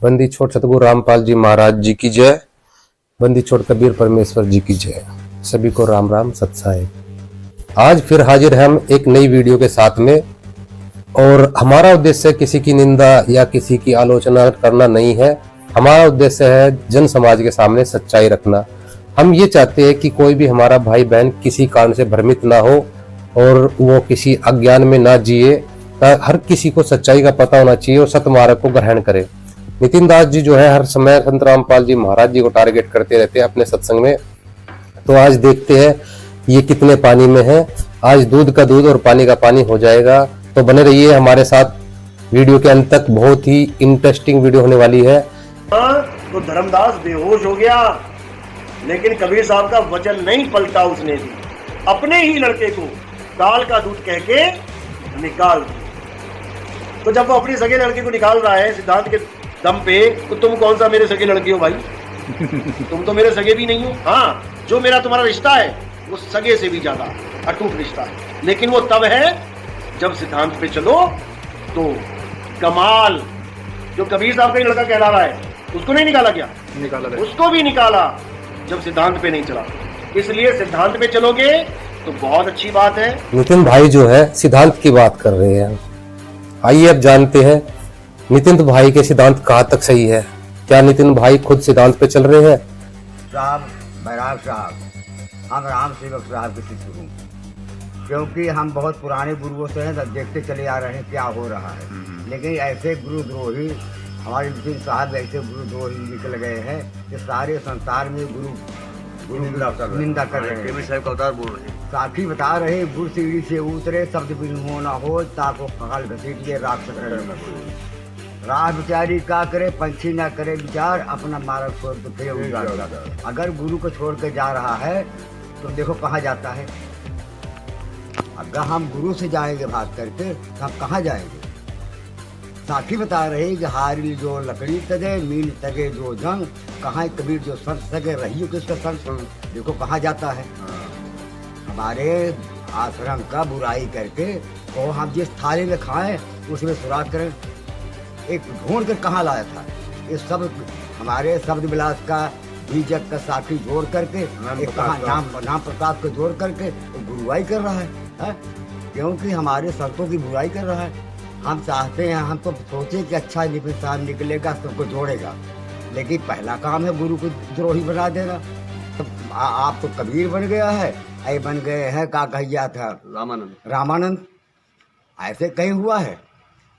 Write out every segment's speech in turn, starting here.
बंदी छोड़ सतगुरु रामपाल जी महाराज जी की जय। बंदी छोड़ कबीर परमेश्वर जी की जय। सभी को राम राम सत्साई। आज फिर हाजिर हैं हम एक नई वीडियो के साथ में, और हमारा उद्देश्य किसी की निंदा या किसी की आलोचना करना नहीं है। हमारा उद्देश्य है जन समाज के सामने सच्चाई रखना। हम ये चाहते हैं कि कोई भी हमारा भाई बहन किसी कारण से भ्रमित ना हो और वो किसी अज्ञान में ना जिए। हर किसी को सच्चाई का पता होना चाहिए और सत्य मार्ग को ग्रहण करे। नितिन दास जी जो है हर समय संत रामपाल जी महाराज जी को टारगेट करते रहते हैं अपने सत्संग में। तो आज देखते हैं ये कितने पानी में है। आज दूध का दूध और पानी का पानी हो जाएगा। तो बने रहिए हमारे साथ वीडियो के अंत तक, बहुत ही इंटरेस्टिंग वीडियो होने वाली है। तो धर्मदास बेहोश हो गया, लेकिन कबीर साहब का वचन नहीं पलटा उसने भी। अपने ही लड़के को काल का दूध कह के निकाल। तो जब वो अपने सगे लड़के को निकाल रहा है सिद्धांत के दम पे, तो तुम कौन सा मेरे सगे लड़के हो भाई? तुम तो मेरे सगे भी नहीं हो। हाँ, जो मेरा तुम्हारा रिश्ता है वो सगे से भी ज्यादा अटूट रिश्ता है, लेकिन वो तब है जब सिद्धांत पे चलो तो कमाल। जो कबीर साहब का ही लड़का कहला रहा है उसको नहीं निकाला क्या? निकाला, उसको भी निकाला जब सिद्धांत पे नहीं चला। इसलिए सिद्धांत पे चलोगे तो बहुत अच्छी बात है। नितिन भाई जो है सिद्धांत की बात कर रहे हैं। आइए अब जानते हैं नितिन भाई के सिद्धांत कहाँ तक सही है। क्या नितिन भाई खुद सिद्धांत पे चल रहे हैं? साहब, बैराग साहब, हम राम सेवक साहब के शिष्य हूँ, क्योंकि हम बहुत पुराने गुरुओं से हैं, देखते चले आ रहे हैं क्या हो रहा है। लेकिन ऐसे गुरुद्रोही हमारे नितिन साहब ऐसे गुरुद्रोही निकल गए हैं कि सारे संसार में गुरु निंदा कर रहे हैं। साहब का अवतार बोल रहे हैं, साथी बता रहे गुरु सीढ़ी से उतरे, शब्द बिन हो ना हो, ताको काल घसीटिए राक्षस राह बिचारी का करे, पंछी ना करे विचार, अपना मार्ग छोड़ तो फिर उजाड़। अगर गुरु को छोड़ के जा रहा है तो देखो कहाँ जाता है। अगर हम गुरु से जाएंगे भाग करके तो हम कहाँ जाएंगे? साथी बता रहे कि हारी जो लकड़ी तगे, मीन तगे जो जंग, कहाँ कबीर जो संत सगे रही किसका संत, देखो कहाँ जाता है। हमारे आश्रम का बुराई करके और हम जिस थाली में खाएं उसमें सुराग करें, एक ढूंढ कर कहाँ लाया था। ये सब हमारे शब्द विलास का बीजक का साथी जोड़ करके एक कहाँ नाम प्रताप को जोड़ करके बुराई कर रहा है, क्योंकि हमारे संतों की बुराई कर रहा है। हम चाहते हैं, हम तो सोचे कि अच्छा नितिन साहब निकलेगा सबको जोड़ेगा, लेकिन पहला काम है गुरु को द्रोही बना देना। तो आप तो कबीर बन गया है, ऐ बन गए हैं का कहिया था रामानंद। ऐसे कहीं हुआ है?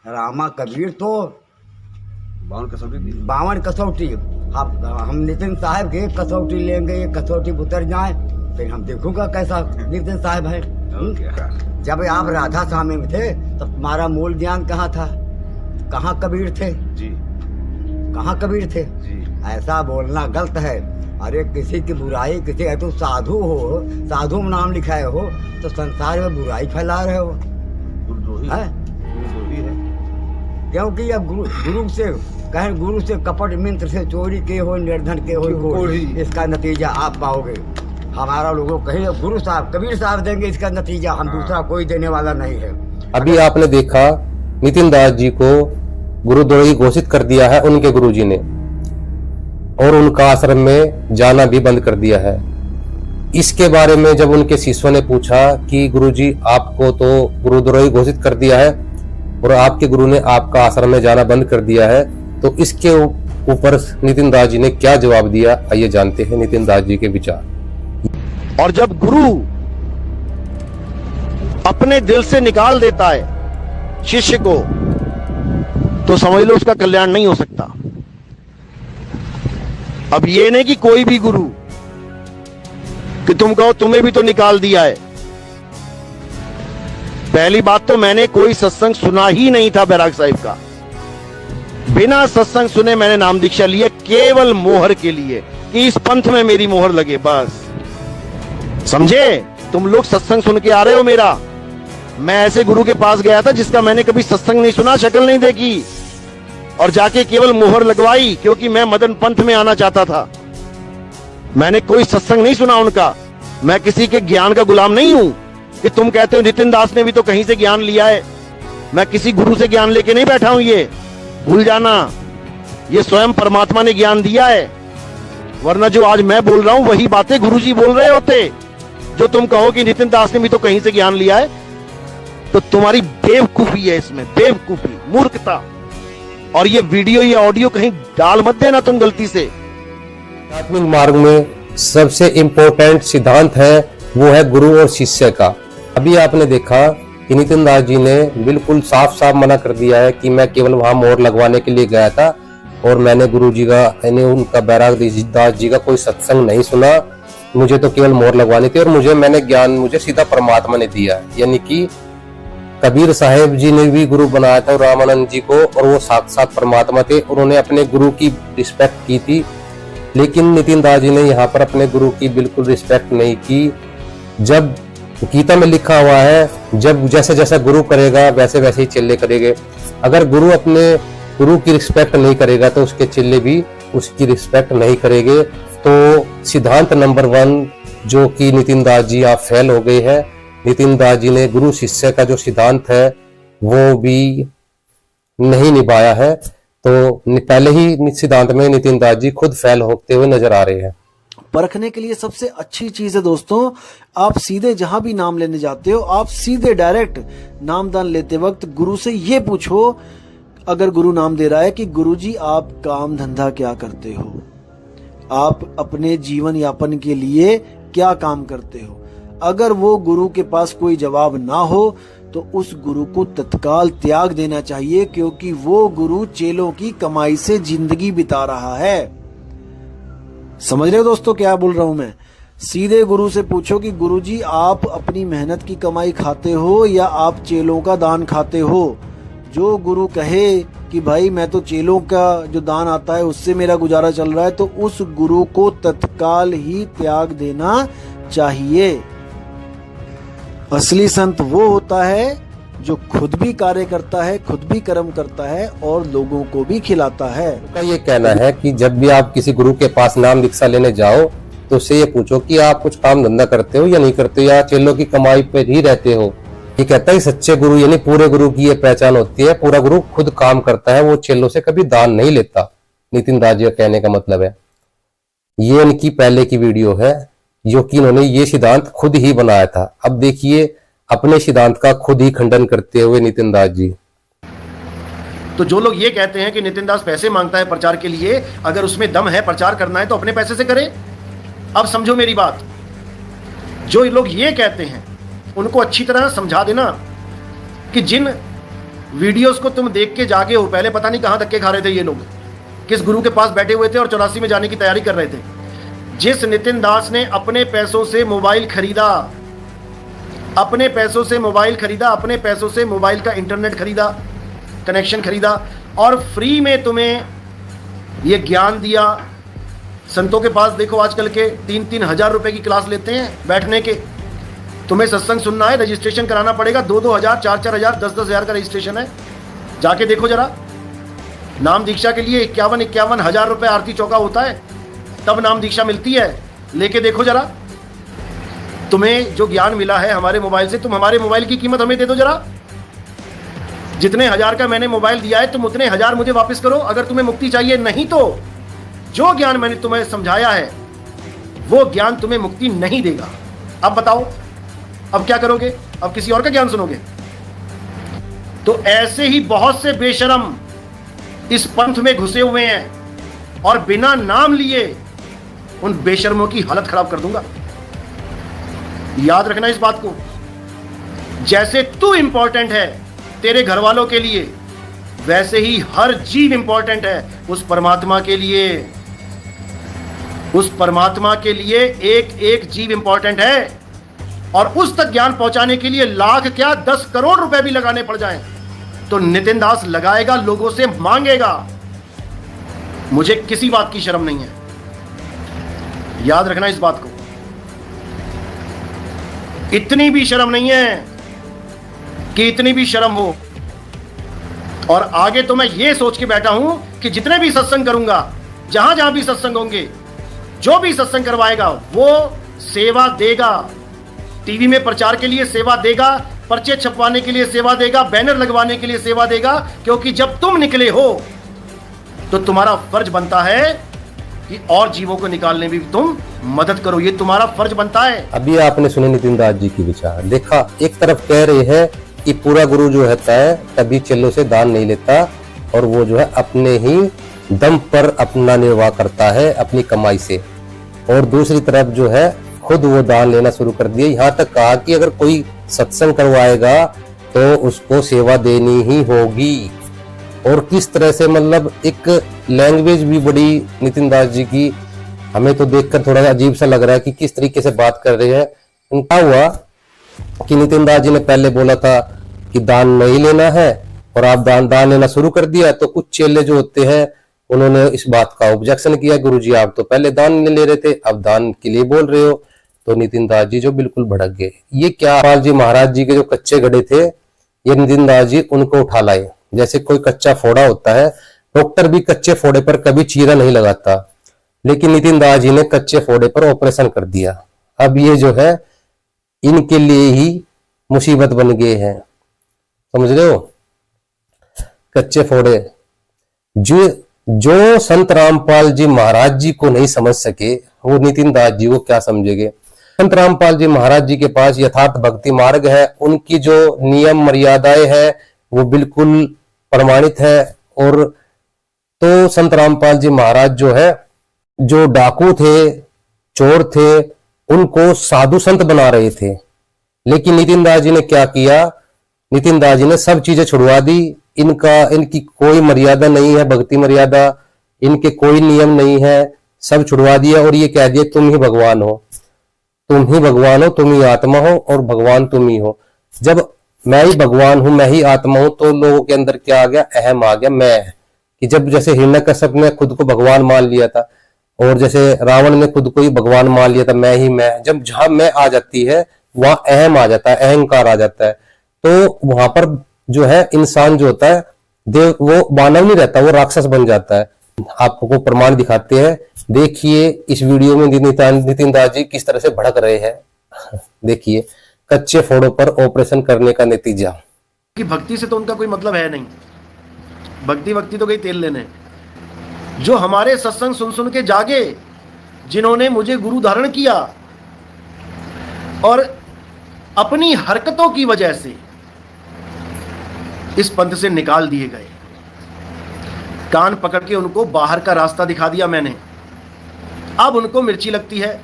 रामा कबीर तो 52 कसौटी। हम नितिन साहब के कसौटी लेंगे, ये कसौटी उतर जाए फिर हम देखूंगा कैसा नितिन साहब है। जब आप राधा स्वामी में थे तो तुम्हारा मूल ज्ञान कहाँ था? कहाँ कबीर थे जी? कहाँ कबीर थे जी? ऐसा बोलना गलत है। अरे किसी की बुराई, किसी है तो साधु हो, साधु में नाम लिखाए हो तो संसार में बुराई फैला रहे हो है? क्योंकि अब गुरु से कहें, गुरु से कपट मित्र से चोरी के हो, निर्धन के हो कोई, इसका नतीजा आप पाओगे। हमारा लोगों कहे गुरु साहब कबीर साहब देंगे इसका नतीजा, हम दूसरा कोई देने वाला नहीं है। अभी आपने देखा नितिन दास जी को गुरुद्रोही घोषित कर दिया है उनके गुरुजी ने, और उनका आश्रम में जाना भी बंद कर दिया है। इसके बारे में जब उनके शिष्यों ने पूछा कि गुरुजी आपको तो गुरुद्रोही घोषित कर दिया है और आपके गुरु ने आपका आश्रम में जाना बंद कर दिया है, तो इसके ऊपर नितिन दास जी ने क्या जवाब दिया, आइए जानते हैं नितिन दास जी के विचार। और जब गुरु अपने दिल से निकाल देता है शिष्य को, तो समझ लो उसका कल्याण नहीं हो सकता। अब ये नहीं कि कोई भी गुरु कि तुम कहो तुम्हें भी तो निकाल दिया है। पहली बात तो मैंने कोई सत्संग सुना ही नहीं था बैराग साहिब का। बिना सत्संग सुने मैंने नाम दीक्षा लिया, केवल मोहर के लिए कि इस पंथ में मेरी मोहर लगे, बस। समझे? तुम लोग सत्संग सुन के आ रहे हो मेरा। मैं ऐसे गुरु के पास गया था जिसका मैंने कभी सत्संग नहीं सुना, शक्ल नहीं देखी, और जाके केवल मोहर लगवाई क्योंकि मैं मदन पंथ में आना चाहता था। मैंने कोई सत्संग नहीं सुना उनका। मैं किसी के ज्ञान का गुलाम नहीं हूं कि तुम कहते हो नितिन दास ने भी तो कहीं से ज्ञान लिया है। मैं किसी गुरु से ज्ञान लेके नहीं बैठा हूं, ये भूल जाना। ये स्वयं परमात्मा ने ज्ञान दिया है, वरना जो आज मैं बोल रहा हूं वही बातें गुरुजी बोल रहे होते। जो तुम कहो कि नितिन दास ने भी तो कहीं से ज्ञान लिया है, तो तुम्हारी बेवकूफी है इसमें, बेवकूफी, मूर्खता। और ये वीडियो, ये ऑडियो कहीं डाल मत देना तुम गलती से। आध्यात्मिक मार्ग में सबसे इम्पोर्टेंट सिद्धांत है वो है गुरु और शिष्य का। अभी आपने देखा कि नितिन दास जी ने बिल्कुल साफ साफ मना कर दिया है कि मैं केवल वहां मोहर लगवाने के लिए गया था और मैंने गुरु जी का यानी उनका बैराग दास जी का कोई सत्संग नहीं सुना, मुझे तो केवल मोहर लगवानी थी और मैंने ज्ञान मुझे सीधा परमात्मा ने दिया। यानी कि कबीर साहेब जी ने भी गुरु बनाया था रामानंद जी को, और वो साक्षात परमात्मा थे, उन्होंने अपने गुरु की रिस्पेक्ट की थी। लेकिन नितिन दास जी ने यहाँ पर अपने गुरु की बिल्कुल रिस्पेक्ट नहीं की। जब गीता में लिखा हुआ है, जब जैसे जैसा गुरु करेगा वैसे वैसे ही चेले करेंगे। अगर गुरु अपने गुरु की रिस्पेक्ट नहीं करेगा तो उसके चेले भी उसकी रिस्पेक्ट नहीं करेंगे। तो सिद्धांत नंबर 1 जो कि नितिन दास जी आप फेल हो गए हैं। नितिन दास जी ने गुरु शिष्य का जो सिद्धांत है वो भी नहीं निभाया है। तो पहले ही सिद्धांत में नितिन दास जी खुद फेल होते हुए नजर आ रहे हैं। परखने के लिए सबसे अच्छी चीज है दोस्तों, आप सीधे जहां भी नाम लेने जाते हो, आप सीधे डायरेक्ट नामदान लेते वक्त गुरु से ये पूछो, अगर गुरु नाम दे रहा है कि गुरुजी आप काम धंधा क्या करते हो, आप अपने जीवन यापन के लिए क्या काम करते हो। अगर वो गुरु के पास कोई जवाब ना हो तो उस गुरु को तत्काल त्याग देना चाहिए, क्योंकि वो गुरु चेलों की कमाई से जिंदगी बिता रहा है। समझ रहे हो दोस्तों क्या बोल रहा हूं मैं? सीधे गुरु से पूछो कि गुरुजी आप अपनी मेहनत की कमाई खाते हो या आप चेलों का दान खाते हो। जो गुरु कहे कि भाई मैं तो चेलों का जो दान आता है उससे मेरा गुजारा चल रहा है, तो उस गुरु को तत्काल ही त्याग देना चाहिए। असली संत वो होता है जो खुद भी कार्य करता है, खुद भी कर्म करता है और लोगों को भी खिलाता है। उनका ये कहना है कि जब भी आप किसी गुरु के पास नाम दीक्षा लेने जाओ तो उससे ये पूछो कि आप कुछ काम धंधा करते हो या नहीं करते हो, या चेलों की कमाई पर ही रहते हो। ये कहता है सच्चे गुरु यानी पूरे गुरु की ये पहचान होती है, पूरा गुरु खुद काम करता है, वो चेलों से कभी दान नहीं लेता। नितिन दास जी का कहने का मतलब है। ये इनकी पहले की वीडियो है जो कि इन्होंने ये सिद्धांत खुद ही बनाया था। अब देखिए अपने सिद्धांत का खुद ही खंडन करते हुए नितिन दास जी। तो जो लोग ये कहते हैं कि नितिन दास पैसे मांगता है प्रचार के लिए, अगर उसमें दम है प्रचार करना है तो अपने पैसे से करे। अब समझो मेरी बात, जो लोग ये कहते हैं उनको अच्छी तरह समझा देना कि जिन वीडियोस को तुम देख के जागे हो, पहले पता नहीं कहां धक्के खा रहे थे ये लोग, किस गुरु के पास बैठे हुए थे और 84 में जाने की तैयारी कर रहे थे। जिस नितिन दास ने अपने पैसों से मोबाइल खरीदा, अपने पैसों से मोबाइल खरीदा, अपने पैसों से मोबाइल का इंटरनेट खरीदा, कनेक्शन खरीदा और फ्री में तुम्हें ये ज्ञान दिया। संतों के पास देखो आजकल के 3-3 हजार रुपए की क्लास लेते हैं बैठने के। तुम्हें सत्संग सुनना है, रजिस्ट्रेशन कराना पड़ेगा, 2-2 हजार, 4-4 हजार, 10-10 हजार का रजिस्ट्रेशन है। जाके देखो जरा, नाम दीक्षा के लिए 51-51 हजार रुपए आरती चौका होता है, तब नाम दीक्षा मिलती है। लेके देखो जरा, तुम्हें जो ज्ञान मिला है हमारे मोबाइल से, तुम हमारे मोबाइल की कीमत हमें दे दो जरा। जितने हजार का मैंने मोबाइल दिया है तुम उतने हजार मुझे वापस करो, अगर तुम्हें मुक्ति चाहिए। नहीं तो जो ज्ञान मैंने तुम्हें समझाया है वो ज्ञान तुम्हें मुक्ति नहीं देगा। अब बताओ अब क्या करोगे? अब किसी और का ज्ञान सुनोगे? तो ऐसे ही बहुत से बेशरम इस पंथ में घुसे हुए हैं और बिना नाम लिए उन बेशर्मों की हालत खराब कर दूंगा। याद रखना इस बात को। जैसे तू इंपॉर्टेंट है तेरे घर वालों के लिए, वैसे ही हर जीव इंपॉर्टेंट है उस परमात्मा के लिए। उस परमात्मा के लिए एक एक जीव इंपॉर्टेंट है, और उस तक ज्ञान पहुंचाने के लिए लाख क्या 10 करोड़ रुपए भी लगाने पड़ जाएं तो नितिन दास लगाएगा, लोगों से मांगेगा। मुझे किसी बात की शर्म नहीं है, याद रखना इस बात को। इतनी भी शर्म नहीं है कि इतनी भी शर्म हो। और आगे तो मैं ये सोच के बैठा हूं कि जितने भी सत्संग करूंगा, जहां जहां भी सत्संग होंगे, जो भी सत्संग करवाएगा वो सेवा देगा। टीवी में प्रचार के लिए सेवा देगा, पर्चे छपवाने के लिए सेवा देगा, बैनर लगवाने के लिए सेवा देगा। क्योंकि जब तुम निकले हो तो तुम्हारा फर्ज बनता है कि और जीवों को निकालने में भी तुम मदद करो। ये तुम्हारा फर्ज बनता है। अभी आपने सुने नितिन दास जी की विचार, देखा एक तरफ कह रहे हैं कि पूरा गुरु जो होता है कभी चेलों से दान नहीं लेता और वो जो है अपने ही दम पर अपना निर्वाह करता है अपनी कमाई से, और दूसरी तरफ जो है खुद वो दान लेना शुरू कर दिया। यहाँ तक कहा कि अगर कोई सत्संग करवाएगा तो उसको सेवा देनी ही होगी। और किस तरह से मतलब एक लैंग्वेज भी बड़ी नितिन दास जी की, हमें तो देखकर थोड़ा अजीब सा लग रहा है कि किस तरीके से बात कर रहे हैं। उनका हुआ कि नितिन दास जी ने पहले बोला था कि दान नहीं लेना है और आप दान लेना शुरू कर दिया, तो कुछ चेले जो होते हैं उन्होंने इस बात का ऑब्जेक्शन किया, गुरुजी आप तो पहले दान नहीं ले रहे थे, अब दान के लिए बोल रहे हो। तो नितिन दास जी जो बिल्कुल भड़क गए। ये क्या, पाल जी महाराज जी के जो कच्चे घड़े थे ये नितिन दास जी उनको उठा लाए। जैसे कोई कच्चा फोड़ा होता है, डॉक्टर भी कच्चे फोड़े पर कभी चीरा नहीं लगाता, लेकिन नितिन दास जी ने कच्चे फोड़े पर ऑपरेशन कर दिया। अब ये जो है इनके लिए ही मुसीबत बन गए हैं, समझ रहे हो। कच्चे फोड़े जो संत रामपाल जी महाराज जी को नहीं समझ सके वो नितिन दास जी को क्या समझेंगे। संत रामपाल जी महाराज जी के पास यथार्थ भक्ति मार्ग है, उनकी जो नियम मर्यादाएं हैं वो बिल्कुल प्रमाणित है। और तो संत रामपाल जी महाराज जो है, जो डाकू थे, चोर थे, उनको साधु संत बना रहे थे। लेकिन नितिन दास जी ने क्या किया, नितिन दास जी ने सब चीजें छुड़वा दी। इनकी कोई मर्यादा नहीं है, भक्ति मर्यादा, इनके कोई नियम नहीं है, सब छुड़वा दिया और ये कह दिया तुम ही भगवान हो, तुम ही भगवान हो, तुम ही आत्मा हो और भगवान तुम ही हो। जब मैं ही भगवान हूं, मैं ही आत्मा हूं, तो लोगों के अंदर क्या आ गया, अहम आ गया, मैं। कि जब जैसे हिरण्यकश्यप ने खुद को भगवान मान लिया था और जैसे रावण ने खुद को ही भगवान मान लिया था, मैं ही मैं, जब जहां मैं आ जाती है वहां अहम आ जाता है, अहंकार आ जाता है। तो वहां पर जो है इंसान जो होता है देव, वो मानव नहीं रहता, वो राक्षस बन जाता है। आपको प्रमाण दिखाते हैं, देखिए इस वीडियो में नितिन दास जी किस तरह से भड़क रहे हैं। देखिए कच्चे फोड़ों पर ऑपरेशन करने का नतीजा। कि भक्ति से तो उनका कोई मतलब है नहीं, भक्ति तो गई तेल लेने। जो हमारे सत्संग सुन सुन के जागे, जिन्होंने मुझे गुरु धारण किया और अपनी हरकतों की वजह से इस पंथ से निकाल दिए गए, कान पकड़ के उनको बाहर का रास्ता दिखा दिया मैंने। अब उनको मिर्ची लगती है,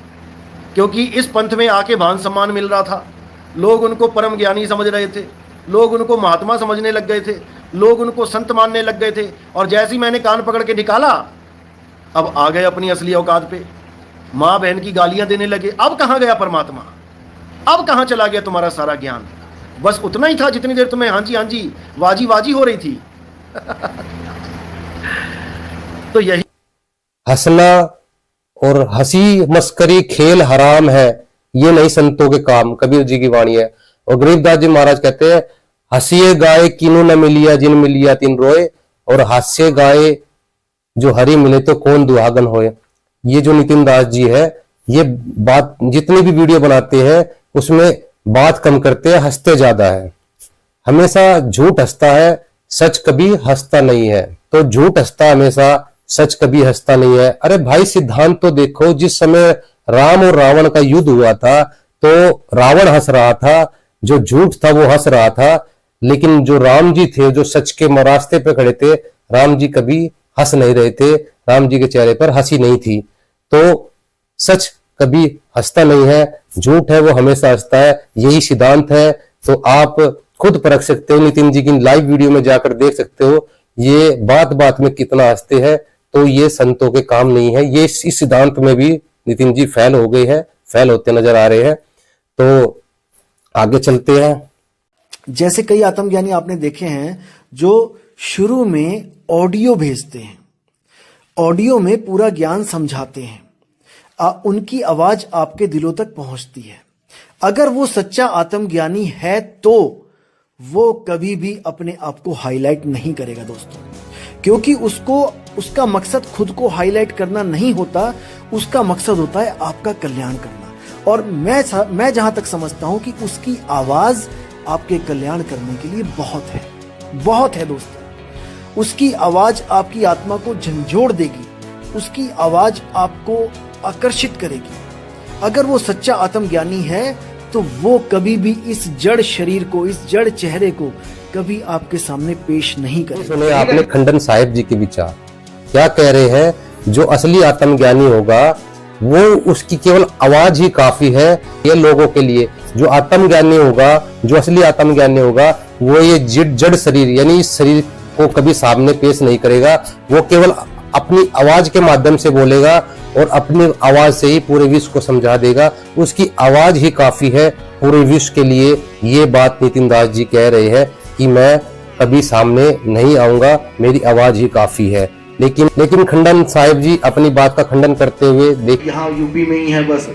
क्योंकि इस पंथ में आके मान सम्मान मिल रहा था, लोग उनको परम ज्ञानी समझ रहे थे, लोग उनको महात्मा समझने लग गए थे, लोग उनको संत मानने लग गए थे। और जैसे ही मैंने कान पकड़ के निकाला, अब आ गए अपनी असली औकात पे, माँ बहन की गालियां देने लगे। अब कहाँ गया परमात्मा, अब कहाँ चला गया तुम्हारा सारा ज्ञान। बस उतना ही था जितनी देर तुम्हें हाँ जी वाजी वाजी हो रही थी। तो यही हंसना और हंसी मस्करी खेल हराम है, ये नहीं संतों के काम, कबीर जी की वाणी है। और गरीबदास जी महाराज कहते हैं, हंसिए गाए किनु न मिलिया जिन मिलिया तिन रोए, और हास्य गाए जो हरि मिले तो कौन दुहागन होए। ये जो नितिन दास जी है, ये बात जितनी भी वीडियो बनाते हैं उसमें बात कम करते हैं, हंसते ज्यादा है। हमेशा झूठ हंसता है, सच कभी हंसता नहीं है। तो झूठ हंसता हमेशा, सच कभी हंसता नहीं है। अरे भाई सिद्धांत तो देखो, जिस समय राम और रावण का युद्ध हुआ था तो रावण हंस रहा था, जो झूठ था वो हंस रहा था, लेकिन जो राम जी थे, जो सच के रास्ते पे खड़े थे, राम जी कभी हंस नहीं रहे थे, राम जी के चेहरे पर हंसी नहीं थी। तो सच कभी हंसता नहीं है, झूठ है वो हमेशा हंसता है, यही सिद्धांत है। तो आप खुद परख सकते हो, नितिन जी की लाइव वीडियो में जाकर देख सकते हो, ये बात बात में कितना हंसते हैं। तो ये संतों के काम नहीं है। ये इस सिद्धांत में भी नितिन जी फेल हो गए हैं, फेल होते नजर आ रहे हैं। तो आगे चलते हैं। जैसे कई आत्मज्ञानी आपने देखे हैं जो शुरू में ऑडियो भेजते हैं, ऑडियो में पूरा ज्ञान समझाते हैं, उनकी आवाज आपके दिलों तक पहुंचती है। अगर वो सच्चा आत्मज्ञानी है तो वो कभी भी अपने आप को हाईलाइट नहीं करेगा दोस्तों, क्योंकि उसका मकसद खुद को हाईलाइट करना नहीं होता, उसका मकसद होता है आपका कल्याण करना। और मैं जहां तक समझता हूं कि उसकी आवाज आपके कल्याण करने के लिए बहुत है दोस्तों। उसकी आवाज आपकी आत्मा को झंझोड़ देगी, उसकी आवाज आपको आकर्षित करेगी। अगर वो सच्चा आत्मज्ञानी है तो वो कभी भी इस जड़ शरीर को, इस जड़ चेहरे को कभी आपके सामने पेश नहीं करेगा। सुने आपने खंडन साहिब जी के विचार क्या कह रहे हैं? जो असली आत्मज्ञानी होगा वो उसकी केवल आवाज ही काफी है ये लोगों के लिए। जो आत्मज्ञानी होगा, जो असली आत्मज्ञानी होगा, वो ये जड़ शरीर यानी इस शरीर को कभी सामने पेश नहीं करेगा। वो केवल अपनी आवाज के माध्यम से बोलेगा और अपनी आवाज से ही पूरे विश्व को समझा देगा। उसकी आवाज ही काफी है पूरे विश्व के लिए। ये बात नितिन दास जी कह रहे हैं कि मैं कभी सामने नहीं आऊंगा, मेरी आवाज ही काफी है। लेकिन खंडन साहिब जी अपनी बात का खंडन करते हुए देखिए, यहाँ यूपी में ही है बस,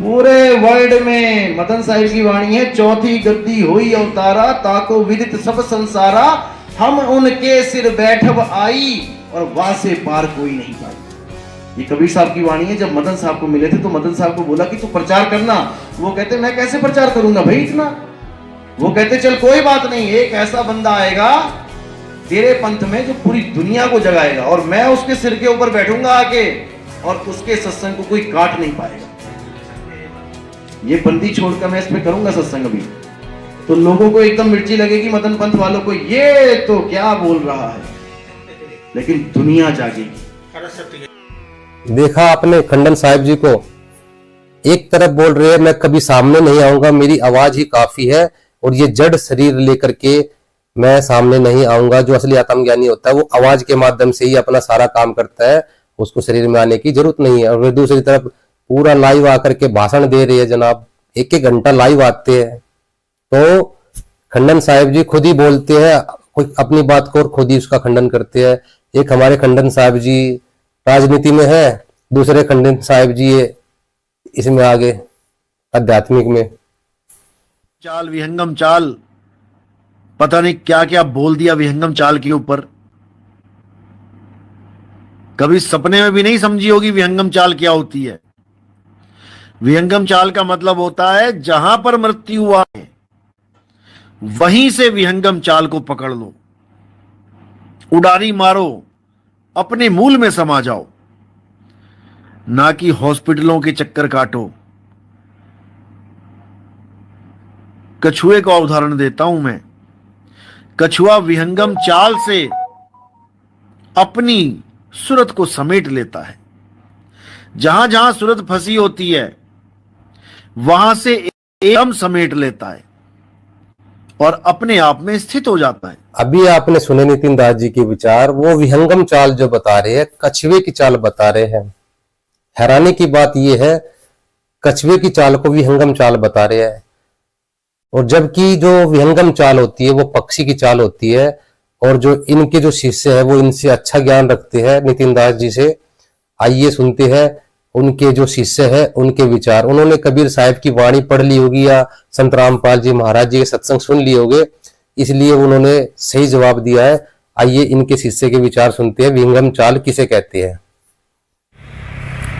पूरे वर्ल्ड में मदन साहिब की वाणी है, चौथी गद्दी हुई अवतारा, ताको विदित सब संसारा, हम उनके सिर बैठब आई और वहां से पार कोई नहीं पाई। ये कबीर साहब की वाणी है। जब मदन साहब को मिले थे तो मदन साहब को बोला कि तू प्रचार करना। वो कहते मैं कैसे प्रचार करूंगा भाई इतना। वो कहते चल कोई बात नहीं, एक ऐसा बंदा आएगा तेरे पंथ में जो पूरी दुनिया को जगाएगा और मैं उसके सिर के ऊपर बैठूंगा आके और उसके सत्संग को कोई काट नहीं पाएगा। ये बंदी छोड़कर मैं इस पे करूंगा सत्संग अभी तो लोगों को एकदम मिर्ची लगेगी, मदन पंथ वालों को, ये तो क्या बोल रहा है, लेकिन दुनिया जागेगी। देखा आपने खंडन साहिब जी को, एक तरफ बोल रहे हैं मैं कभी सामने नहीं आऊंगा, मेरी आवाज ही काफी है, और ये जड़ शरीर लेकर के मैं सामने नहीं आऊंगा। जो असली आत्मज्ञानी होता है वो आवाज के माध्यम से ही अपना सारा काम करता है, उसको शरीर में आने की जरूरत नहीं है। और वे दूसरी तरफ पूरा लाइव आकर के भाषण दे रही है जनाब, एक घंटा लाइव आते हैं। तो खंडन साहिब जी खुद ही बोलते हैं कोई अपनी बात को और खुद ही उसका खंडन करते हैं। एक हमारे खंडन साहिब जी राजनीति में है, दूसरे खंडन साहिब जी ये इसमें आगे आध्यात्मिक में। चाल, विहंगम चाल, पता नहीं क्या क्या बोल दिया विहंगम चाल के ऊपर। कभी सपने में भी नहीं समझी होगी विहंगम चाल क्या होती है। विहंगम चाल का मतलब होता है जहां पर मृत्यु हुआ है वहीं से विहंगम चाल को पकड़ लो, उड़ारी मारो, अपने मूल में समा जाओ, ना कि हॉस्पिटलों के चक्कर काटो। कछुए का उदाहरण देता हूं मैं। कछुआ विहंगम चाल से अपनी सूरत को समेट लेता है। जहां जहां सूरत फंसी होती है वहां से एकदम समेट लेता है और अपने आप में स्थित हो जाता है। अभी आपने सुने नितिन दास जी के विचार, वो विहंगम चाल जो बता रहे हैं, कछुए की चाल बता रहे हैं। हैरानी की बात यह है कछुए की चाल को विहंगम चाल बता रहे हैं, और जबकि जो विहंगम चाल होती है वो पक्षी की चाल होती है। और जो इनके जो शिष्य है वो इनसे अच्छा ज्ञान रखते हैं नितिन दास जी से। आइए सुनते हैं उनके जो शिष्य है उनके विचार। उन्होंने कबीर साहिब की वाणी पढ़ ली होगी या संत रामपाल जी महाराज जी के सत्संग सुन लिए होंगे, इसलिए उन्होंने सही जवाब दिया है। आइए इनके शिष्य के विचार सुनते हैं, विहंगम चाल किसे कहते हैं।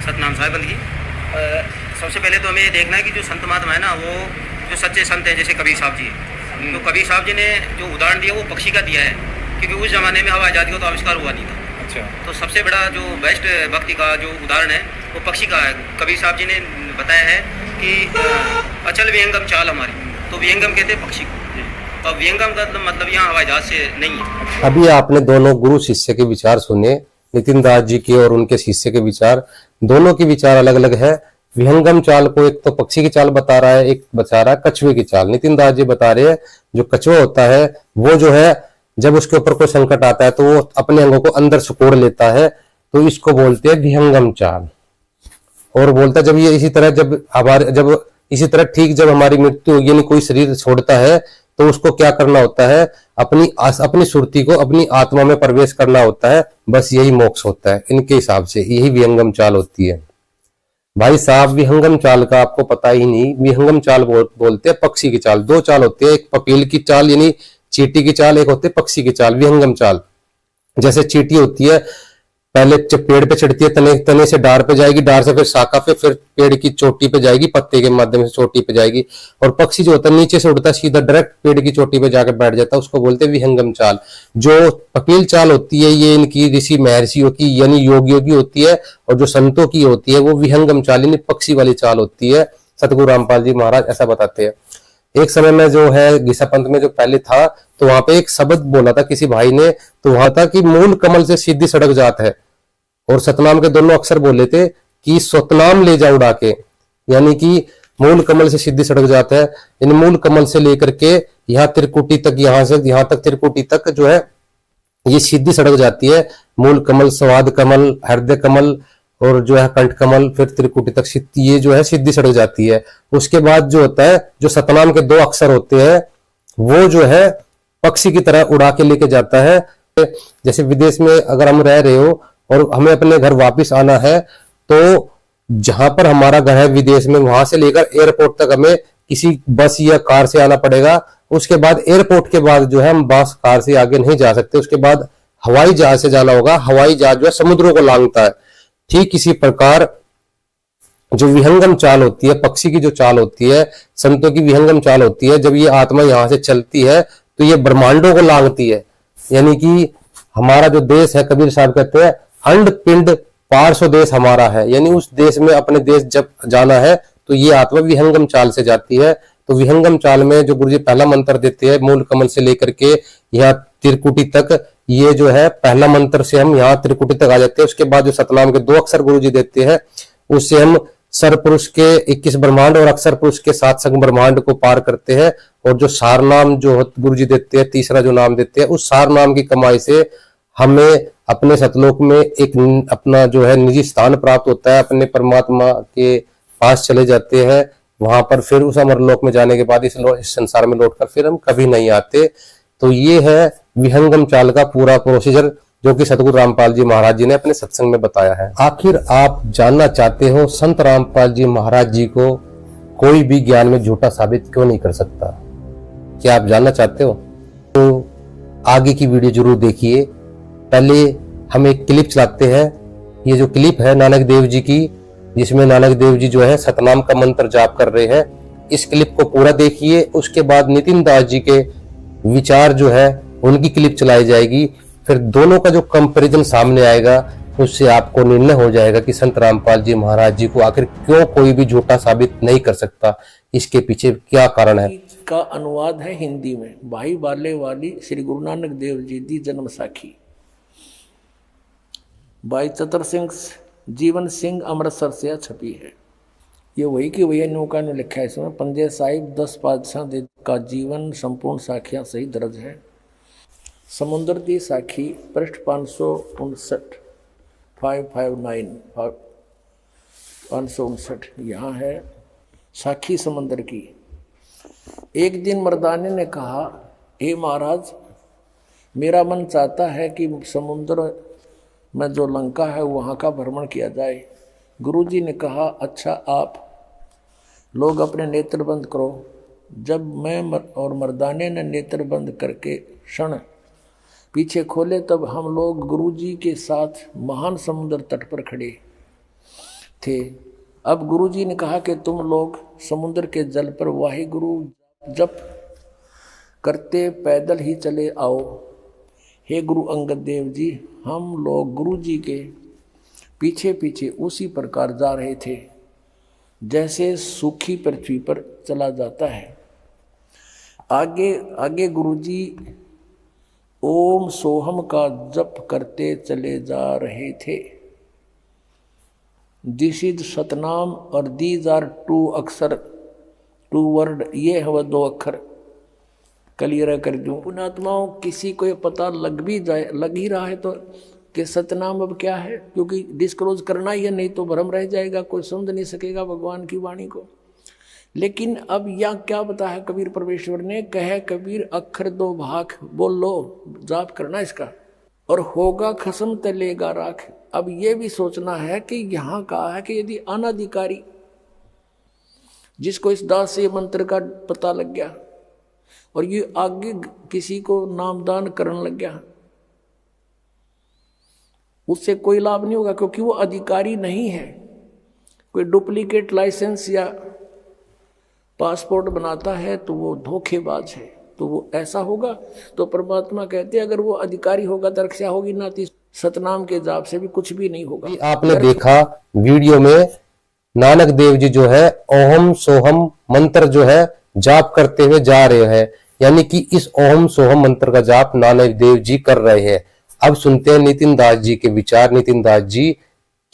सतनाम साहिब बंदगी। सबसे पहले तो हमें ये देखना है कि जो संत महात्मा है ना, वो जो सच्चे संत हैं जैसे कबीर साहब जी हैं, तो कबीर साहब जी ने जो उदाहरण दिया वो पक्षी का दिया है, क्योंकि उस जमाने में हवाई जहाज का तो आविष्कार हुआ नहीं था। अच्छा। तो सबसे बड़ा जो बेस्ट भक्ति का जो उदाहरण है वो पक्षी का है। कबीर साहब जी ने बताया है कि अचल विहंगम चाल हमारी, तो विहंगम कहते हैं पक्षी को। तो विहंगम का मतलब यहाँ हवाई जहाज से नहीं है। अभी आपने दोनों गुरु शिष्य के विचार सुने, नितिन दास जी के और उनके शिष्य के विचार। दोनों के विचार अलग अलग है। विहंगम चाल को एक तो पक्षी की चाल बता रहा है, एक बता रहा है कछुए की चाल। नितिन दास जी बता रहे हैं जो कछुआ होता है वो जो है जब उसके ऊपर कोई संकट आता है तो वो अपने अंगों को अंदर सिकोड़ लेता है, तो इसको बोलते हैं विहंगम चाल। और बोलता जब ये इसी तरह जब इसी तरह ठीक जब हमारी मृत्यु होगी यानी कोई शरीर छोड़ता है तो उसको क्या करना होता है, अपनी सुरती को अपनी आत्मा में प्रवेश करना होता है। बस यही मोक्ष होता है इनके हिसाब से, यही विहंगम चाल होती है। भाई साहब विहंगम चाल का आपको पता ही नहीं। विहंगम चाल बोलते हैं पक्षी की चाल। दो चाल होती है, एक पपील की चाल यानी चींटी की चाल, एक होती है पक्षी की चाल विहंगम चाल। जैसे चींटी होती है पहले जब पेड़ पे चढ़ती है तने तने से डार पे जाएगी, डार से फिर शाखा पे, फिर पेड़ की चोटी पे जाएगी, पत्ते के माध्यम से चोटी पे जाएगी। और पक्षी जो होता है नीचे से उड़ता है सीधा डायरेक्ट पेड़ की चोटी पे जाकर बैठ जाता है, उसको बोलते हैं विहंगम चाल। जो कपिल चाल होती है ये इनकी ऋषि महर्षियों की यानी योगियों की होती है, और जो संतों की होती है वो विहंगम चाल यानी पक्षी वाली चाल होती है। सतगुरु रामपाल जी महाराज ऐसा बताते हैं। एक समय में जो है गीसा पंथ में जो पहले था तो वहां पे एक शब्द बोला था किसी भाई ने, तो वहां था कि मूल कमल से सीधी सड़क जात है, और सतनाम के दोनों अक्षर बोले थे कि स्वतनाम ले जा उड़ा के, यानी कि मूल कमल से सीधी सड़क जाता है। इन मूल कमल से लेकर के यहाँ त्रिकुटी तक, यहाँ से यहाँ तक त्रिकुटी तक जो है ये सीधी सड़क जाती है। मूल कमल, स्वाद कमल, हृदय कमल और जो है कंठ कमल, फिर त्रिकुटी तक ये जो है सीधी सड़क जाती है। उसके बाद जो होता है जो सतनाम के 2 अक्षर होते हैं वो जो है पक्षी की तरह उड़ा के लेके जाता है। जैसे विदेश में अगर हम रह रहे हो और हमें अपने घर वापस आना है तो जहां पर हमारा घर है विदेश में, वहां से लेकर एयरपोर्ट तक हमें किसी बस या कार से आना पड़ेगा। उसके बाद एयरपोर्ट के बाद जो है हम बस कार से आगे नहीं जा सकते, उसके बाद हवाई जहाज से जाना होगा। हवाई जहाज जो है समुद्रों को लांघता है। ठीक इसी प्रकार जो विहंगम चाल होती है, पक्षी की जो चाल होती है, संतों की विहंगम चाल होती है, जब ये आत्मा यहां से चलती है तो ये ब्रह्मांडों को लांघती है। यानी कि हमारा जो देश है, कबीर साहब कहते हैं अंड पिंड पार सो देश हमारा है, यानी उस देश में अपने देश जब जाना है तो ये आत्मा विहंगम चाल से जाती है। तो विहंगम चाल में जो गुरुजी पहला मंत्र देते हैं मूल कमल से लेकर के यहाँ त्रिकुटी तक, ये जो है पहला मंत्र से हम यहाँ त्रिकुटी तक आ जाते हैं। उसके बाद जो सतनाम के 2 अक्षर गुरुजी देते हैं उससे हम सर पुरुष के 21 ब्रह्मांड और अक्षर पुरुष के 7 संग ब्रह्मांड को पार करते हैं। और जो सार नाम जो गुरुजी देते हैं, तीसरा जो नाम देते हैं, उस सार नाम की कमाई से हमें अपने सतलोक में एक अपना जो है निजी स्थान प्राप्त होता है, अपने परमात्मा के पास चले जाते हैं। वहां पर फिर उस अमरलोक में जाने के बाद इस संसार में लौटकर फिर हम कभी नहीं आते। तो ये है विहंगम चाल का पूरा प्रोसीजर जो कि सतगुरु रामपाल जी महाराज जी ने अपने सत्संग में बताया है। आखिर आप जानना चाहते हो संत रामपाल जी महाराज जी को कोई भी ज्ञान में झूठा साबित क्यों नहीं कर सकता? क्या आप जानना चाहते हो? तो आगे की वीडियो जरूर देखिए। पहले हम एक क्लिप चलाते हैं। ये जो क्लिप है नानक देव जी की, जिसमें नानक देव जी जो है सतनाम का मंत्र जाप कर रहे हैं। इस क्लिप को पूरा देखिए। उसके बाद नितिन दास जी के विचार जो है उनकी क्लिप चलाई जाएगी। फिर दोनों का जो कंपैरिजन सामने आएगा उससे आपको निर्णय हो जाएगा कि संत रामपाल जी महाराज जी को आखिर क्यों कोई भी झूठा साबित नहीं कर सकता, इसके पीछे क्या कारण है। का अनुवाद है हिंदी में। भाई बाले वाली श्री गुरु नानक देव जी दी जन्म साखी भाई चतर सिंह जीवन सिंह अमृतसर से छपी है। ये वही की वही नौका ने लिखा है। इसमें पंजे साहिब 10 पातशाह का जीवन संपूर्ण साखियां सही दर्ज है। समुद्र दी साखी पृष्ठ 559 559 यहाँ है साखी समुद्र की। एक दिन मर्दाने ने कहा, हे महाराज, मेरा मन चाहता है कि समुद्र में जो लंका है वहाँ का भ्रमण किया जाए। गुरुजी ने कहा, अच्छा आप लोग अपने नेत्र बंद करो। जब मैं और मर्दाने ने नेत्र बंद करके क्षण पीछे खोले तब हम लोग गुरुजी के साथ महान समुद्र तट पर खड़े थे। अब गुरुजी ने कहा कि तुम लोग समुद्र के जल पर वाहिगुरु जप करते पैदल ही चले आओ। हे गुरु अंगद देव जी, हम लोग गुरुजी के पीछे पीछे उसी प्रकार जा रहे थे जैसे सूखी पृथ्वी पर चला जाता है। आगे आगे गुरुजी ओम सोहम का जप करते चले जा रहे थे। दिस इज सतनाम और दीज आर 2 अक्षर 2 वर्ड। ये है वह 2 अक्षर। क्लियर कर दूं पुणात्माओं, किसी को ये पता लग भी जाए, लग ही रहा है तो कि सतनाम अब क्या है, क्योंकि डिस्क्लोज करना ही है, नहीं तो भ्रम रह जाएगा, कोई समझ नहीं सकेगा भगवान की वाणी को। लेकिन अब यह क्या बताया कबीर परमेश्वर ने, कहे कबीर अक्षर 2 भाग बोल लो, जाप करना इसका, और होगा खसम तलेगा राख। अब ये भी सोचना है कि यहाँ कहा है कि यदि अनाधिकारी जिसको इस दास से मंत्र का पता लग गया और ये आगे किसी को नामदान करने लग गया, उससे कोई लाभ नहीं होगा, क्योंकि वो अधिकारी नहीं है। कोई डुप्लीकेट लाइसेंस या पासपोर्ट बनाता है तो वो धोखेबाज है, तो वो ऐसा होगा। तो परमात्मा कहते हैं अगर वो अधिकारी होगा तो रक्षा होगी ना, सतनाम के जाप से भी कुछ भी नहीं होगा। आपने देखा वीडियो में नानक देव जी जो है ओम सोहम मंत्र जो है जाप करते हुए जा रहे हैं, यानी कि इस ओम सोहम मंत्र का जाप नानक देव जी कर रहे हैं। अब सुनते हैं नितिन दास जी के विचार। नितिन दास जी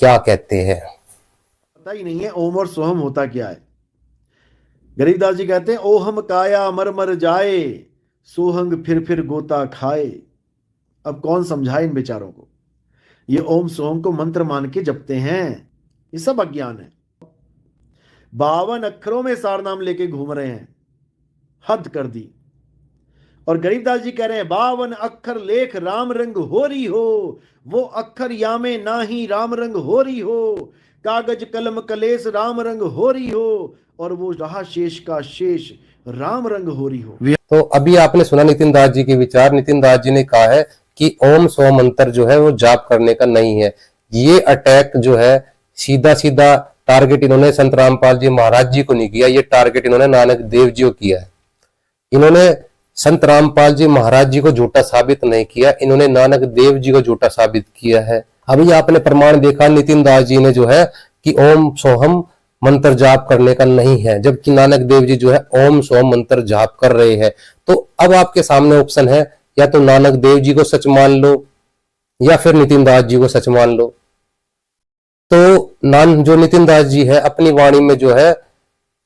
क्या कहते हैं। पता ही नहीं है ओम और सोहम होता क्या है। गरीबदास जी कहते हैं ओहम काया मर मर जाए, सोहंग फिर गोता खाए। अब कौन समझाए इन बेचारों को। ये ओम सोहम को मंत्र मान के जपते हैं, ये सब अज्ञान है। 52 अक्षरों में सार नाम लेके घूम रहे हैं, हद कर दी। और गरीबदास जी कह रहे हैं 52 अक्षर लेख राम रंग हो रही हो, वो अक्षर यामे ना ही राम रंग हो रही हो, कागज कलम कलेस राम रंग हो रही हो, और वो रहा शेष का शेष राम रंग हो रही हो। तो अभी आपने सुना नितिन दास जी के विचार। नितिन दास जी ने कहा है कि ओम सोहम मंत्र जो है वो जाप करने का नहीं है। ये अटैक जो है सीधा सीधा टारगेट इन्होंने संत रामपाल जी महाराज जी को नहीं किया, ये टारगेट इन्होंने नानक देव जी को किया है। इन्होंने संत रामपाल जी महाराज जी को झूठा साबित नहीं किया, इन्होंने नानक देव जी को झूठा साबित किया है। अभी आपने प्रमाण देखा नितिन दास जी ने जो है कि ओम सोहम मंत्र जाप करने का नहीं है, जबकि नानक देव जी जो है ओम सोहम मंत्र जाप कर रहे हैं। तो अब आपके सामने ऑप्शन है, या तो नानक देव जी को सच मान लो या फिर नितिन दास जी को सच मान लो। तो जो नितिन दास जी है अपनी वाणी में जो है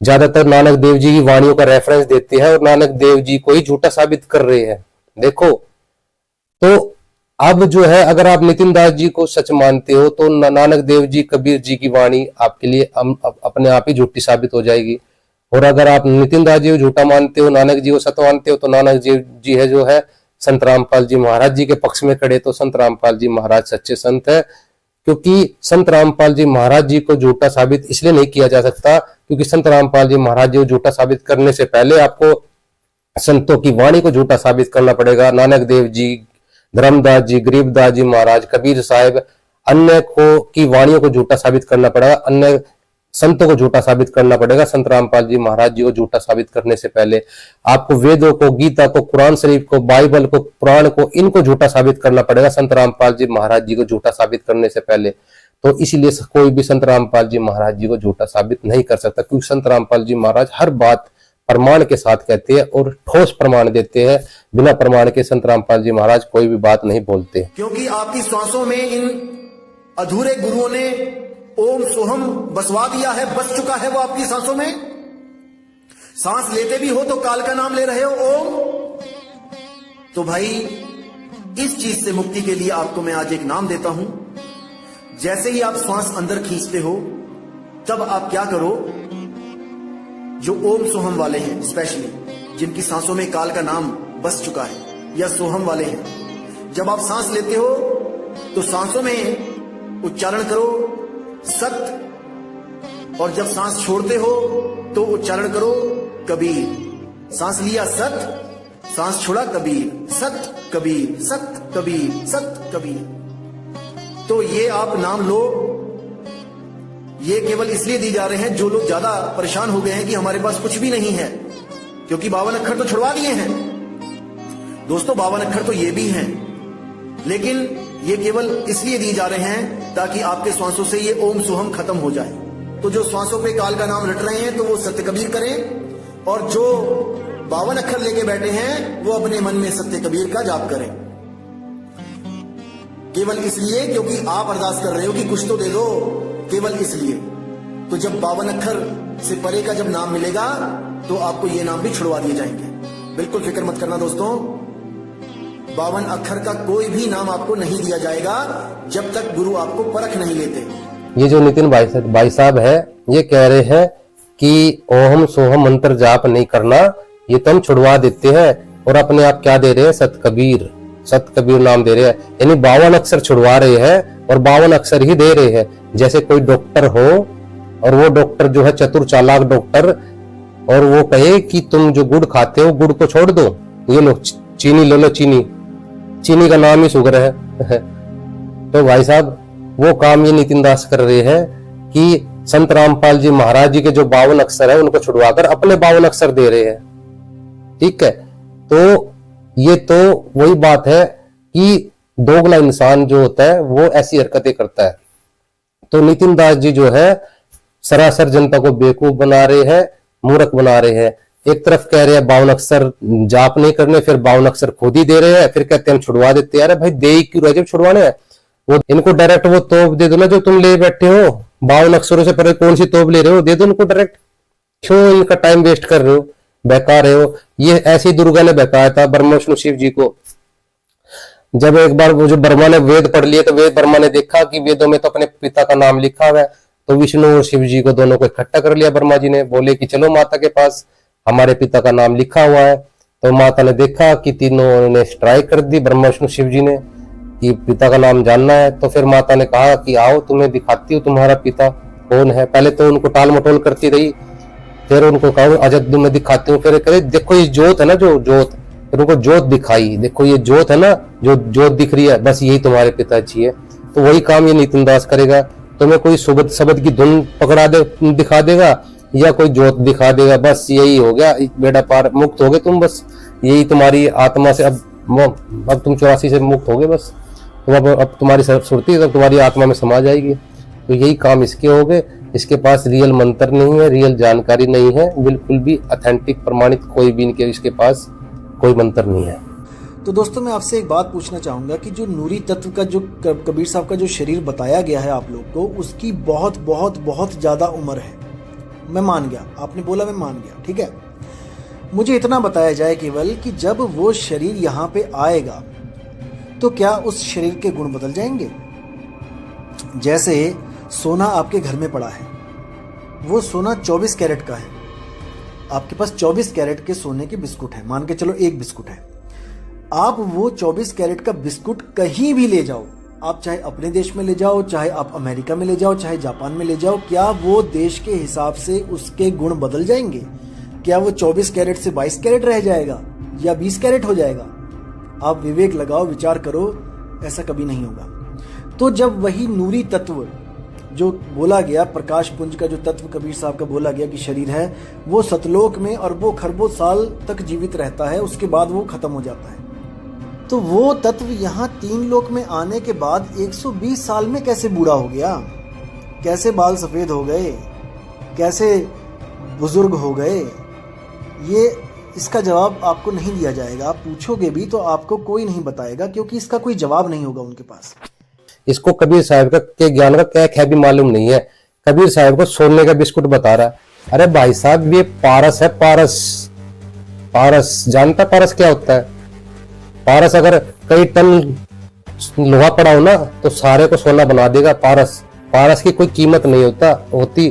ज्यादातर नानक देव जी की वाणियों का रेफरेंस देते हैं और नानक देव जी को ही झूठा साबित कर रहे हैं। देखो, तो अब जो है अगर आप नितिन दास जी को सच मानते हो तो नानक देव जी कबीर जी की वाणी आपके लिए अपने आप ही झूठी साबित हो जाएगी। और अगर आप नितिन दास जी को झूठा मानते हो, नानक जी को सत्य मानते हो, तो नानक जी है जो है संत रामपाल जी महाराज जी के पक्ष में खड़े। तो संत रामपाल जी महाराज सच्चे संत है, क्योंकि संत रामपाल जी महाराज जी को झूठा साबित इसलिए नहीं किया जा सकता क्योंकि संत रामपाल जी महाराज जी को झूठा साबित करने से पहले आपको संतों की वाणी को झूठा साबित करना पड़ेगा। नानक देव जी, धर्मदास जी, गरीबदास जी महाराज, कबीर साहिब, अन्य को की वाणियों को झूठा साबित करना पड़ेगा, अन्य संतों को झूठा साबित करना पड़ेगा। संत रामपाल जी महाराज जी को झूठा साबित करने से पहले आपको वेदों को, गीता को, कुरान शरीफ को, बाइबल को, पुराण को, इनको झूठा साबित करना पड़ेगा संत रामपाल जी महाराज जी को झूठा साबित करने से पहले। तो इसीलिए कोई भी संत रामपाल जी महाराज जी को झूठा साबित नहीं कर सकता, क्योंकि संत रामपाल जी महाराज हर बात प्रमाण के साथ कहते हैं और ठोस प्रमाण देते हैं। बिना प्रमाण के संत रामपाल जी महाराज कोई भी बात नहीं बोलते। क्योंकि आपकी सांसों में इन अधूरे गुरुओं ने ओम सोहम बसवा दिया है, बस चुका है वो आपकी सांसों में। सांस लेते भी हो तो काल का नाम ले रहे हो ओम। तो भाई इस चीज से मुक्ति के लिए आपको मैं आज एक नाम देता हूं। जैसे ही आप श्वास अंदर खींचते हो तब आप क्या करो, जो ओम सोहम वाले हैं, स्पेशली जिनकी सांसों में काल का नाम बस चुका है, या सोहम वाले हैं, जब आप सांस लेते हो तो सांसों में उच्चारण करो सत्य, और जब सांस छोड़ते हो तो उच्चारण करो कबीर। सांस लिया सत्य, सांस छोड़ा कबीर, सत्य कबीर, सत्य कबीर, सत्य कबीर। तो ये आप नाम लो। ये केवल इसलिए दी जा रहे हैं जो लोग ज्यादा परेशान हो गए हैं कि हमारे पास कुछ भी नहीं है, क्योंकि 52 अक्षर तो छुड़वा दिए हैं दोस्तों। 52 अक्षर तो ये भी हैं, लेकिन ये केवल इसलिए दिए जा रहे हैं ताकि आपके श्वासों से ये ओम सोहम खत्म हो जाए। तो जो श्वासों पे काल का नाम रट रहे हैं तो वो सत्य कबीर करें, और जो 52 अक्षर लेके बैठे हैं वो अपने मन में सत्य कबीर का जाप करें। केवल इसलिए क्योंकि आप अरदास कर रहे हो कि कुछ तो दे दो, केवल इसलिए। तो जब 52 अक्षर से परे का जब नाम मिलेगा तो आपको ये नाम भी छुड़वा दिए जाएंगे। बिल्कुल फिक्र मत करना दोस्तों, 52 अक्षर का कोई भी नाम आपको नहीं दिया जाएगा जब तक गुरु आपको परख नहीं लेते। ये जो नितिन भाई साहब है ये कह रहे हैं कि ओम सोहम मंत्र जाप नहीं करना, ये तो हम छुड़वा देते हैं, और अपने आप क्या दे रहे हैं, सत कबीर नाम दे रहे हैं। यानी 52 अक्षर छुड़वा रहे हैं और 52 अक्षर ही दे रहे हैं। जैसे कोई डॉक्टर हो और वो डॉक्टर जो है चतुर चालाक डॉक्टर, और वो कहे कि तुम जो गुड़ खाते हो गुड़ को छोड़ दो, ये लो चीनी ले लो, चीनी का नाम ही शुगर है तो भाई साहब वो काम ये नितिन दास कर रहे हैं कि संत रामपाल जी महाराज जी के जो 52 अक्षर है उनको छुड़वाकर अपने 52 अक्षर दे रहे हैं। ठीक है, तो ये तो वही बात है कि दोगला इंसान जो होता है वो ऐसी हरकतें करता है। तो नितिन दास जी जो है सरासर जनता को बेवकूफ बना रहे हैं, मूर्ख बना रहे हैं। एक तरफ कह रहे हैं 52 अक्षर जाप नहीं करने, फिर 52 अक्षर खुद ही दे रहे हैं, फिर कहते हैं हम छुड़वा देते हैं। अरे भाई दे ही क्यों रहे जब छुड़वाने हैं? वो इनको डायरेक्ट वो तोप दे दो ना जो तुम ले बैठे हो, 52 अक्षरों से पहले कौन सी तोप ले रहे हो, दे दो उनको डायरेक्ट। क्यों इनका टाइम वेस्ट कर रहे हो, बहका रहे हो? ये ऐसी दुर्गा ने बहकाया था ब्रह्मा विष्णु शिव जी को। जब एक बार वो जो ब्रह्मा ने वेद पढ़ लिए तो वेद ब्रह्मा ने देखा कि वेदों में तो अपने पिता का नाम लिखा हुआ है, तो विष्णु और शिव जी को दोनों को इकट्ठा कर लिया। ब्रह्मा जी ने बोले कि चलो माता के पास, हमारे पिता का नाम लिखा हुआ है। तो माता ने देखा कि तीनों ने स्ट्राइक कर दी, ब्रह्मा विष्णु शिव जी ने, कि पिता का नाम जानना है। तो फिर माता ने कहा कि आओ तुम्हें दिखाती हूँ तुम्हारा पिता कौन है। पहले तो उनको टाल मटोल करती रही, फिर उनको कहा अजब मैं दिखाती हूँ। फिर कहे देखो ये जोत है ना, जो जोत, फिर उनको जोत दिखाई, देखो ये जोत है ना, जो जोत दिख रही है, बस यही तुम्हारे पिताजी है। तो वही काम ये नितिन दास करेगा, तुम्हें कोई शब्द की धुन पकड़ा दे दिखा देगा या कोई जोत दिखा देगा, बस यही हो गया, बेड़ा पार, मुक्त हो गए तुम। बस यही तुम्हारी आत्मा से अब तुम 84 से मुक्त हो गए। बस तो अब तुम्हारी सुरती तब तुम्हारी आत्मा में समा जाएगी। तो यही काम इसके हो गए। इसके पास रियल मंत्र नहीं है, रियल जानकारी नहीं है, बिल्कुल भी ऑथेंटिक प्रमाणित कोई भी इनके इसके पास कोई मंत्र नहीं है। तो दोस्तों मैं आपसे एक बात पूछना चाहूंगा कि जो नूरी तत्व का जो कबीर साहब का जो शरीर बताया गया है आप लोग को, उसकी बहुत बहुत बहुत ज्यादा उम्र है। मैं मान गया, आपने बोला मैं मान गया, ठीक है। मुझे इतना बताया जाए केवल कि जब वो शरीर यहाँ पे आएगा तो क्या उस शरीर के गुण बदल जाएंगे? जैसे सोना आपके घर में पड़ा है, वो सोना 24 कैरेट का है, आपके पास 24 कैरेट के सोने के बिस्कुट है, मान के चलो एक बिस्कुट है। आप वो 24 कैरेट का बिस्कुट कहीं भी ले जाओ, आप चाहे अपने देश में ले जाओ, चाहे आप अमेरिका में ले जाओ, चाहे जापान में ले जाओ, क्या वो देश के हिसाब से उसके गुण बदल जाएंगे? क्या वो 24 कैरेट से 22 कैरेट रह जाएगा या 20 कैरेट हो जाएगा? आप विवेक लगाओ, विचार करो, ऐसा कभी नहीं होगा। तो जब वही नूरी तत्व जो बोला गया, प्रकाश पुंज का जो तत्व कबीर साहब का बोला गया कि शरीर है, वो सतलोक में अरबों खरबों साल तक जीवित रहता है, उसके बाद वो खत्म हो जाता है। तो वो तत्व यहाँ 3 लोक में आने के बाद 120 साल में कैसे बूढ़ा हो गया? कैसे बाल सफेद हो गए? कैसे बुजुर्ग हो गए? ये इसका जवाब आपको नहीं दिया जाएगा। आप पूछोगे भी तो आपको कोई नहीं बताएगा, क्योंकि इसका कोई जवाब नहीं होगा उनके पास। इसको कबीर साहब का के ज्ञान का क्या है भी मालूम नहीं है। कबीर साहब को सोने का बिस्कुट बता रहा है। अरे भाई साहब ये पारस है, पारस। पारस जानता पारस क्या होता है? पारस अगर कई टन लोहा पड़ा हो ना तो सारे को सोना बना देगा। पारस, पारस की कोई कीमत नहीं होती,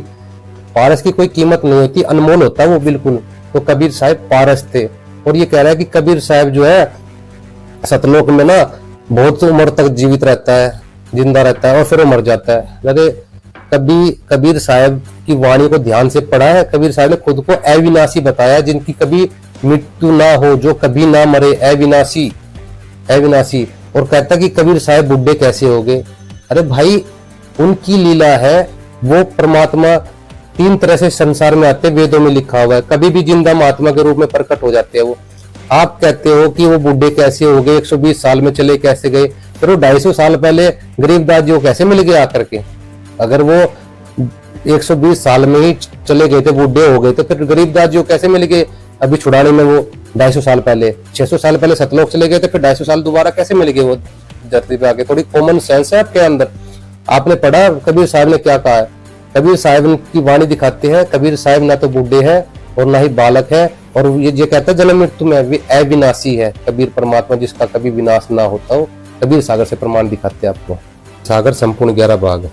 पारस की कोई कीमत नहीं होती, अनमोल होता है वो बिल्कुल। तो कबीर साहब पारस थे। और ये कह रहा है कि कबीर साहब जो है सतलोक में ना बहुत उम्र तक जीवित रहता है, जिंदा रहता है और फिर वो मर जाता है। अरे कबीर साहब की वाणी को ध्यान से पढ़ा है। कबीर साहब ने खुद को अविनाशी बताया, जिनकी कभी मृत्यु ना हो, जो कभी ना मरे, अविनाशी, अविनाशी। और कहता कि कबीर साहब बुढ़े कैसे हो गए? अरे भाई उनकी लीला है, वो परमात्मा 3 तरह से संसार में आते, वेदों में लिखा हुआ है। कभी भी जिंदा महात्मा के रूप में प्रकट हो जाते हैं वो। आप कहते हो कि वो बुढ़े कैसे हो गए, 120 साल में चले कैसे गए? फिर वो 250 साल पहले गरीबदास जी को कैसे मिल गए आकर के? अगर वो 120 साल में ही चले गए थे, बूढ़े हो गए, तो फिर गरीबदास जी को कैसे मिल गए अभी छुड़ाने में? वो 250 साल पहले, 600 साल पहले सतलोक चले गए थे, फिर 250 साल दोबारा कैसे मिल गए वो धरती पे आके? थोड़ी कॉमन सेंस है आपके अंदर। आपने पढ़ा कबीर साहब ने क्या कहा है? कबीर साहब की वाणी दिखाते हैं, कबीर साहब ना तो बूढ़े हैं और ना ही बालक है। और ये कहता है जन्म मृत्यु में अविनाशी है कबीर परमात्मा, जिसका कभी विनाश ना होता हो। कबीर सागर से प्रमाण दिखाते हैं आपको। सागर संपूर्ण 11 भाग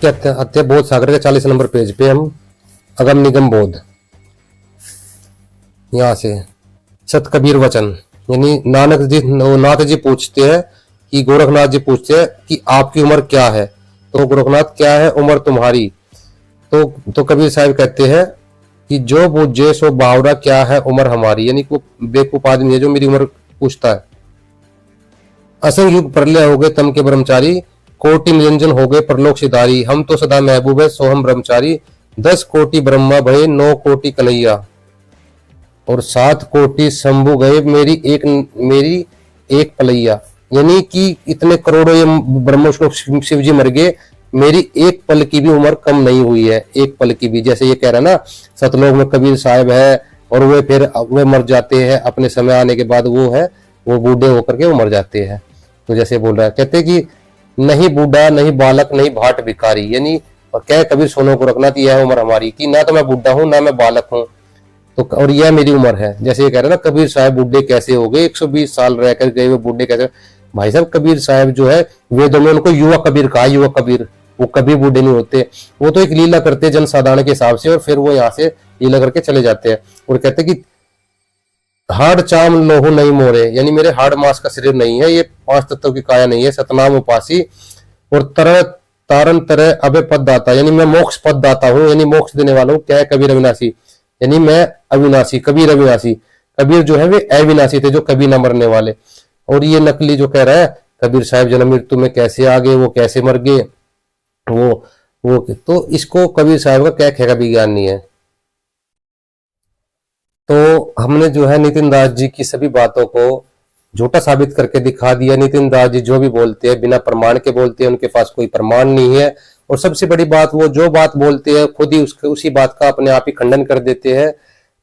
कहते हैं। अध्याय बोध सागर के 40 नंबर पेज पे हम अगम निगम बोध, यहाँ से सत कबीर वचन, यानी नाथ जी पूछते हैं कि गोरखनाथ जी पूछते हैं कि आपकी उम्र क्या है? तो गोरखनाथ क्या है उम्र तुम्हारी? तो कबीर साहब कहते हैं कि जो बूझे सो बावरा, क्या है उम्र हमारी? यानी वो बेवकूफ आदमी है जो मेरी उम्र पूछता है। असंग युग प्रलय हो गए तम के ब्रह्मचारी, कोटि निरंजन हो गए परलोक सिधारी, हम तो सदा महबूब है सोहम ब्रह्मचारी, 10 कोटि ब्रह्मा भये 9 कोटि कन्हैया, और 7 कोटि शंभु गए मेरी एक पलैया। यानी कि इतने करोड़ों ये ब्रह्म शिव जी मर गए, मेरी एक पल की भी उम्र कम नहीं हुई है, एक पल की भी। जैसे ये कह रहा है ना, सतलोक में कबीर साहब है और वे मर जाते हैं, अपने समय आने के बाद वो बूढ़े होकर के वो मर जाते हैं। तो जैसे बोल रहा है, कहते कि नहीं बूढ़ा नहीं बालक नहीं भाट भिखारी, यानी और कह कबीर सोनों को रखना, तो यह उम्र हमारी कि ना तो मैं बूढ़ा हूं ना मैं बालक हूं, तो और यह मेरी उम्र है। जैसे ये कह रहे हैं ना, कबीर साहब बूढ़े कैसे हो गए, 120 साल रहकर गए वो बूढ़े कैसे। भाई साहब कबीर साहब जो है वेदों में उनको युवा कबीर कहा, युवा कबीर, वो कभी बूढ़े नहीं होते, वो तो एक लीला करते जन साधारण के हिसाब से, और फिर वो यहाँ से लीला करके चले जाते हैं। और कहते कि हाड़ चाम लोहो नहीं मोरे, यानी मेरे हाड़ मांस का शरीर नहीं है, ये 5 तत्वों की काया नहीं है, सतनाम उपासी और तरह तारन तरह अभय पद दाता, यानी मैं मोक्ष पद दाता हूँ, यानी मोक्ष देने वाला हूँ। क्या है कबीर अविनाशी, यानी मैं अविनाशी, कबीर अविनाशी। कबीर जो है वे अविनाशी थे, जो कभी न मरने वाले। और ये नकली जो कह रहा है कबीर साहब जन्म मृत्यु में कैसे आ गए, वो कैसे मर गए, वो तो इसको कबीर साहब का क्या खेगा भी ज्ञान नहीं है। तो हमने जो है नितिन दास जी की सभी बातों को झूठा साबित करके दिखा दिया। नितिन दास जी जो भी बोलते हैं बिना प्रमाण के बोलते हैं, उनके पास कोई प्रमाण नहीं है। और सबसे बड़ी बात, वो जो बात बोलते हैं खुद ही उसी बात का अपने आप ही खंडन कर देते हैं।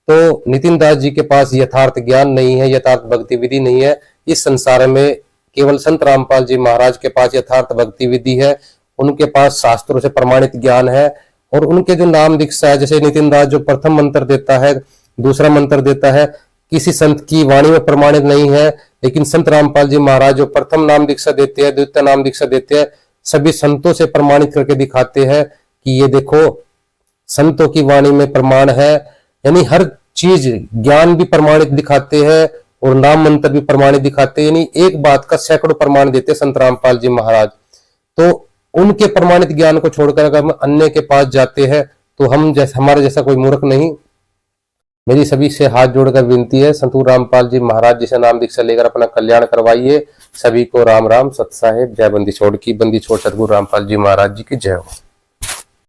तो नितिन दास जी के पास यथार्थ ज्ञान नहीं है, यथार्थ भक्ति विधि नहीं है। इस संसार में केवल संत रामपाल जी महाराज के पास यथार्थ भक्ति विधि है, उनके पास शास्त्रों से प्रमाणित ज्ञान है। और उनके जो नाम दीक्षा है, जैसे नितिन दास जो प्रथम मंत्र देता है, दूसरा मंत्र देता है, किसी संत की वाणी में प्रमाणित नहीं है। लेकिन संत रामपाल जी महाराज जो प्रथम नाम दीक्षा देते हैं, द्वितीय नाम दीक्षा देते हैं, सभी संतों से प्रमाणित करके दिखाते हैं कि ये देखो संतों की वाणी में प्रमाण है। यानी हर चीज, ज्ञान भी प्रमाणित दिखाते हैं और नाम मंत्र भी प्रमाणित दिखाते हैं। यानी एक बात का सैकड़ों प्रमाण देते हैं संत रामपाल जी महाराज। तो उनके प्रमाणित ज्ञान को छोड़कर अगर हम अन्य के पास जाते हैं तो हम हमारे जैसा कोई मूर्ख नहीं। मेरी सभी से हाथ जोड़कर विनती है, संतूर रामपाल जी महाराज जिसे नाम दीक्षा लेकर अपना कल्याण करवाइए। सभी को राम राम, सत साहेब, जय बंदी छोड़ की। बंदी छोड़ सतगुरु रामपाल जी महाराज जी की जय हो।